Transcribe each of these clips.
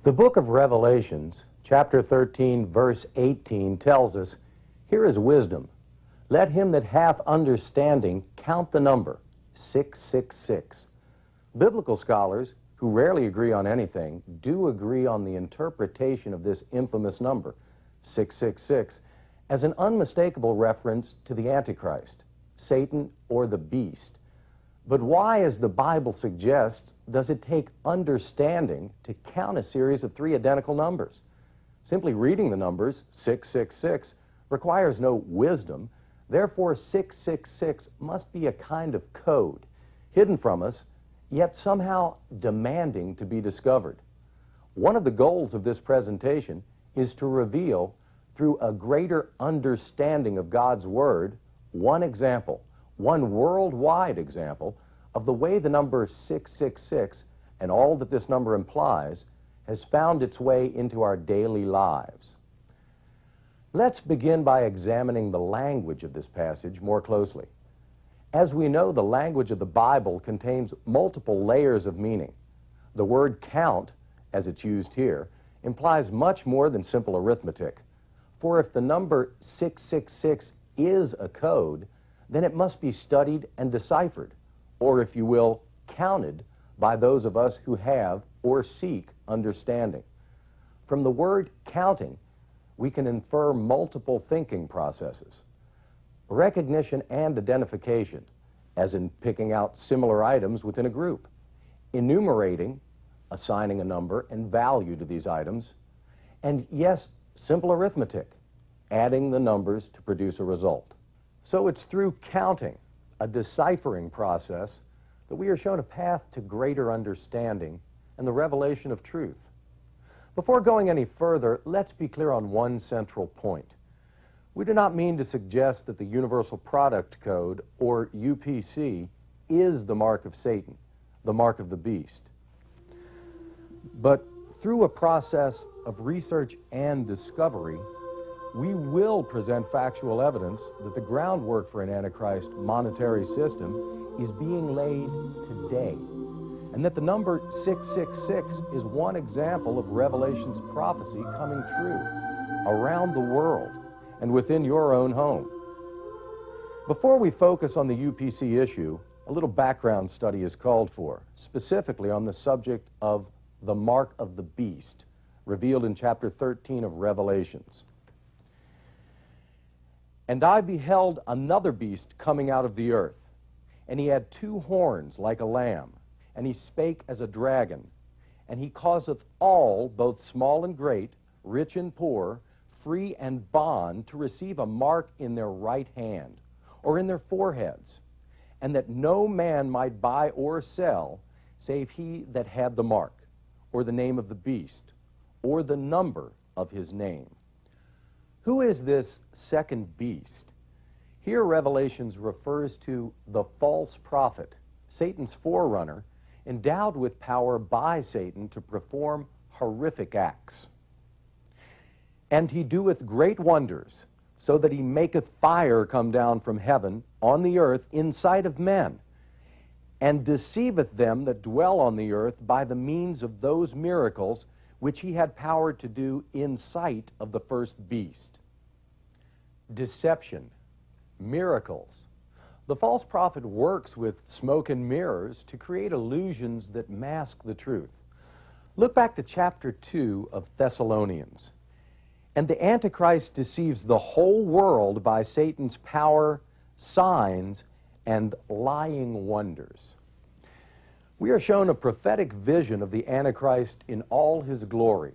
The book of Revelations, chapter 13, verse 18, tells us, "Here is wisdom. Let him that hath understanding count the number, 666. Biblical scholars, who rarely agree on anything, do agree on the interpretation of this infamous number, 666, as an unmistakable reference to the Antichrist, Satan, or the beast. But why, as the Bible suggests, does it take understanding to count a series of three identical numbers? Simply reading the numbers, 666, requires no wisdom. Therefore, 666 must be a kind of code, hidden from us, yet somehow demanding to be discovered. One of the goals of this presentation is to reveal, through a greater understanding of God's Word, one example, one worldwide example, of the way the number 666 and all that this number implies has found its way into our daily lives. Let's begin by examining the language of this passage more closely. As we know, the language of the Bible contains multiple layers of meaning. The word count, as it's used here, implies much more than simple arithmetic. For if the number 666 is a code, then it must be studied and deciphered, or if you will, counted by those of us who have or seek understanding. From the word counting, we can infer multiple thinking processes. Recognition and identification, as in picking out similar items within a group. Enumerating, assigning a number and value to these items. And yes, simple arithmetic, adding the numbers to produce a result. So it's through counting, a deciphering process, that we are shown a path to greater understanding and the revelation of truth. Before going any further, let's be clear on one central point. We do not mean to suggest that the Universal Product Code, or UPC, is the mark of Satan, the mark of the beast. But through a process of research and discovery, we will present factual evidence that the groundwork for an Antichrist monetary system is being laid today, and that the number 666 is one example of Revelation's prophecy coming true around the world and within your own home. Before we focus on the UPC issue, a little background study is called for, specifically on the subject of the mark of the beast, revealed in chapter 13 of Revelations. "And I beheld another beast coming out of the earth, and he had two horns like a lamb, and he spake as a dragon, and he causeth all, both small and great, rich and poor, free and bond, to receive a mark in their right hand, or in their foreheads, and that no man might buy or sell, save he that had the mark, or the name of the beast, or the number of his name." Who is this second beast? Here Revelations refers to the false prophet, Satan's forerunner, endowed with power by Satan to perform horrific acts. "And he doeth great wonders, so that he maketh fire come down from heaven on the earth in sight of men, and deceiveth them that dwell on the earth by the means of those miracles which he had power to do in sight of the first beast." Deception, miracles. The false prophet works with smoke and mirrors to create illusions that mask the truth. Look back to chapter 2 of Thessalonians. "And the Antichrist deceives the whole world by Satan's power, signs, and lying wonders." We are shown a prophetic vision of the Antichrist in all his glory.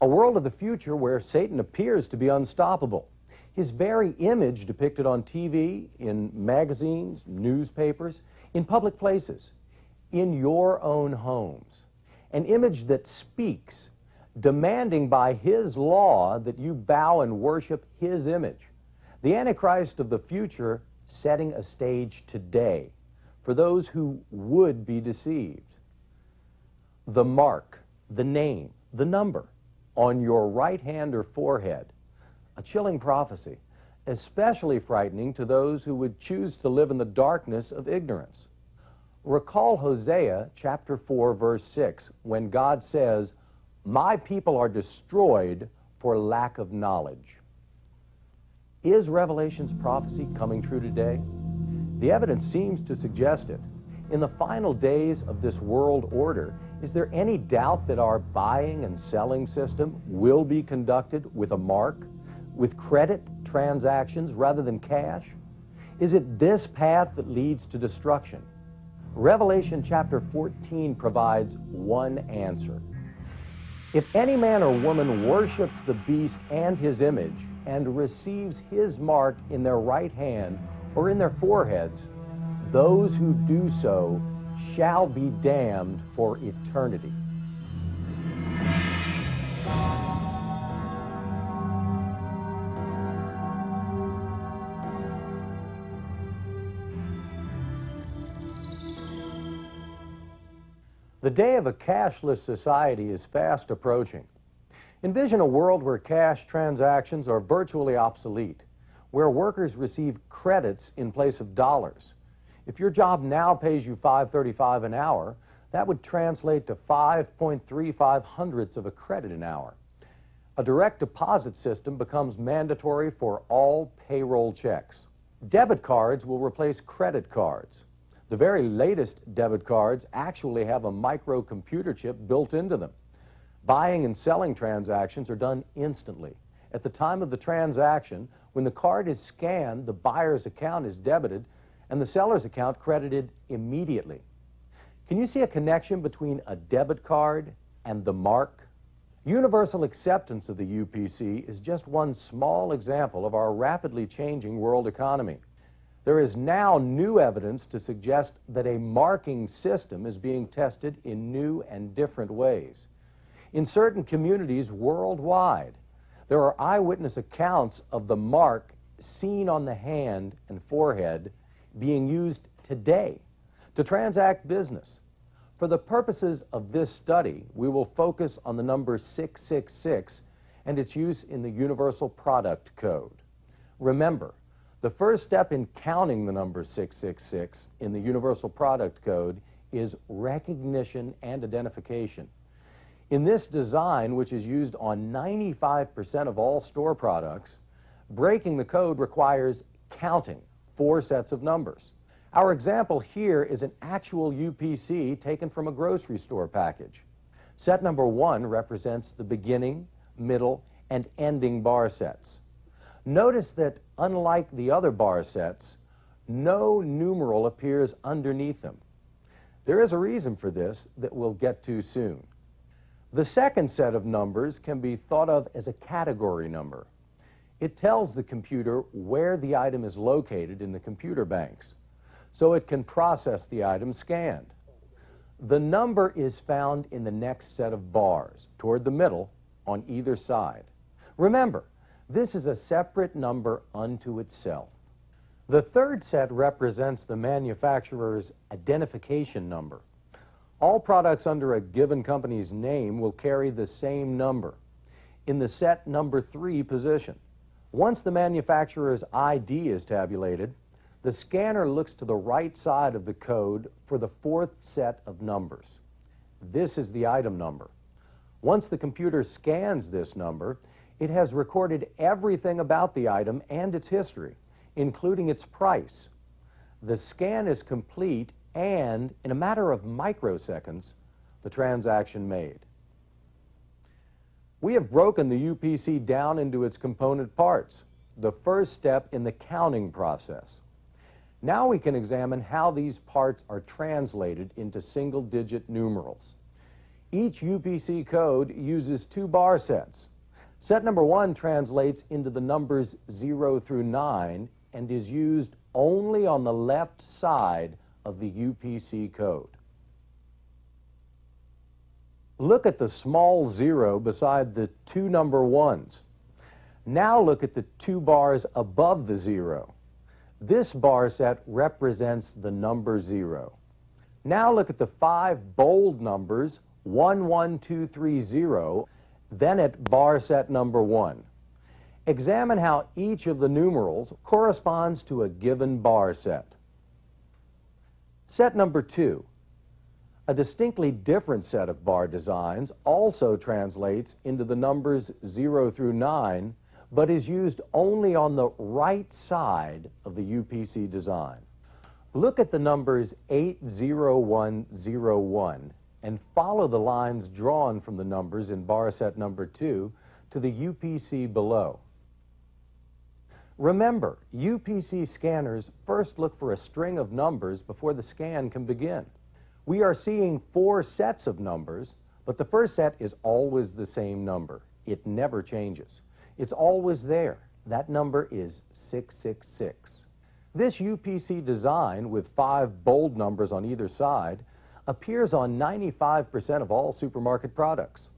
A world of the future where Satan appears to be unstoppable. His very image depicted on TV, in magazines, newspapers, in public places, in your own homes. An image that speaks, demanding by his law that you bow and worship his image. The Antichrist of the future setting a stage today for those who would be deceived. The mark, the name, the number on your right hand or forehead. A chilling prophecy, especially frightening to those who would choose to live in the darkness of ignorance. Recall Hosea chapter 4, verse 6, when God says, My people are destroyed for lack of knowledge. Is Revelation's prophecy coming true today? The evidence seems to suggest it. In the final days of this world order, is there any doubt that our buying and selling system will be conducted with a mark, with credit transactions rather than cash? Is it this path that leads to destruction? Revelation chapter 14 provides one answer. If any man or woman worships the beast and his image and receives his mark in their right hand or in their foreheads, those who do so shall be damned for eternity. The day of a cashless society is fast approaching. Envision a world where cash transactions are virtually obsolete, where workers receive credits in place of dollars. If your job now pays you $5.35 an hour, that would translate to 5.35 hundredths of a credit an hour. A direct deposit system becomes mandatory for all payroll checks. Debit cards will replace credit cards. The very latest debit cards actually have a microcomputer chip built into them. Buying and selling transactions are done instantly. At the time of the transaction, when the card is scanned, the buyer's account is debited and the seller's account credited immediately. Can you see a connection between a debit card and the mark? Universal acceptance of the UPC is just one small example of our rapidly changing world economy. There is now new evidence to suggest that a marking system is being tested in new and different ways. In certain communities worldwide, there are eyewitness accounts of the mark seen on the hand and forehead being used today to transact business. For the purposes of this study, we will focus on the number 666 and its use in the Universal Product Code. Remember, the first step in counting the number 666 in the Universal Product Code is recognition and identification. In this design, which is used on 95% of all store products, breaking the code requires counting 4 sets of numbers. Our example here is an actual UPC taken from a grocery store package. Set number 1 represents the beginning, middle, and ending bar sets. Notice that unlike the other bar sets, no numeral appears underneath them. There is a reason for this that we'll get to soon. The second set of numbers can be thought of as a category number. It tells the computer where the item is located in the computer banks, so it can process the item scanned. The number is found in the next set of bars, toward the middle, on either side. Remember, this is a separate number unto itself. The third set represents the manufacturer's identification number. All products under a given company's name will carry the same number in the set number 3 position. Once the manufacturer's ID is tabulated, the scanner looks to the right side of the code for the 4th set of numbers. This is the item number. Once the computer scans this number, it has recorded everything about the item and its history, including its price. The scan is complete and, in a matter of microseconds, the transaction made. We have broken the UPC down into its component parts, the first step in the counting process. Now we can examine how these parts are translated into single-digit numerals. Each UPC code uses 2 bar sets. Set number 1 translates into the numbers 0 through 9 and is used only on the left side of the UPC code. Look at the small 0 beside the 2 number 1s. Now look at the 2 bars above the 0. This bar set represents the number 0. Now look at the 5 bold numbers 1, 1, 2, 3, 0, then at bar set number 1. Examine how each of the numerals corresponds to a given bar set. Set number 2. A distinctly different set of bar designs also translates into the numbers 0 through 9, but is used only on the right side of the UPC design. Look at the numbers 80101 and follow the lines drawn from the numbers in bar set number 2 to the UPC below. Remember, UPC scanners first look for a string of numbers before the scan can begin. We are seeing 4 sets of numbers, but the first set is always the same number. It never changes. It's always there. That number is 666. This UPC design, with 5 bold numbers on either side, appears on 95% of all supermarket products.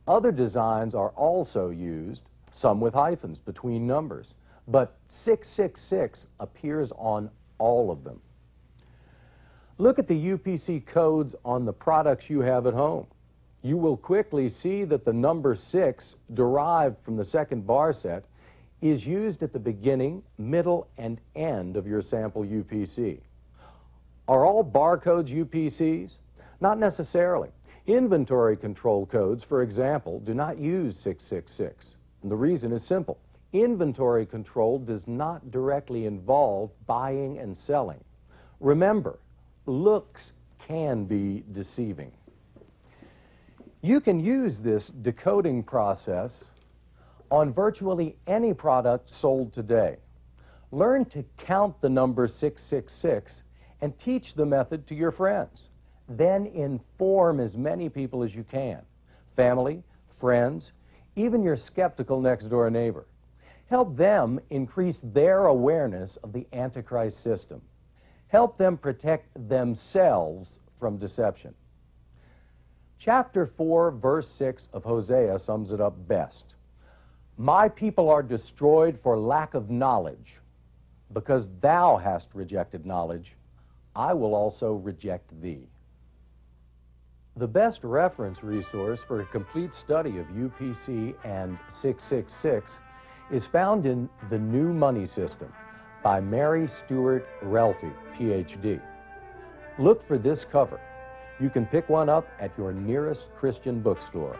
Other designs are also used, some with hyphens between numbers, but 666 appears on all of them. Look at the UPC codes on the products you have at home. You will quickly see that the number 6, derived from the second bar set, is used at the beginning, middle, and end of your sample UPC. Are all barcodes UPCs? Not necessarily. Inventory control codes, for example, do not use 666. And the reason is simple. Inventory control does not directly involve buying and selling. Remember, looks can be deceiving. You can use this decoding process on virtually any product sold today. Learn to count the number 666 and teach the method to your friends. Then inform as many people as you can. Family, friends, even your skeptical next-door neighbor. Help them increase their awareness of the Antichrist system. Help them protect themselves from deception. Chapter 4, verse 6 of Hosea sums it up best. My people are destroyed for lack of knowledge. Because thou hast rejected knowledge, I will also reject thee. The best reference resource for a complete study of UPC and 666 is found in The New Money System by Mary Stuart Relfi, Ph.D. Look for this cover. You can pick one up at your nearest Christian bookstore.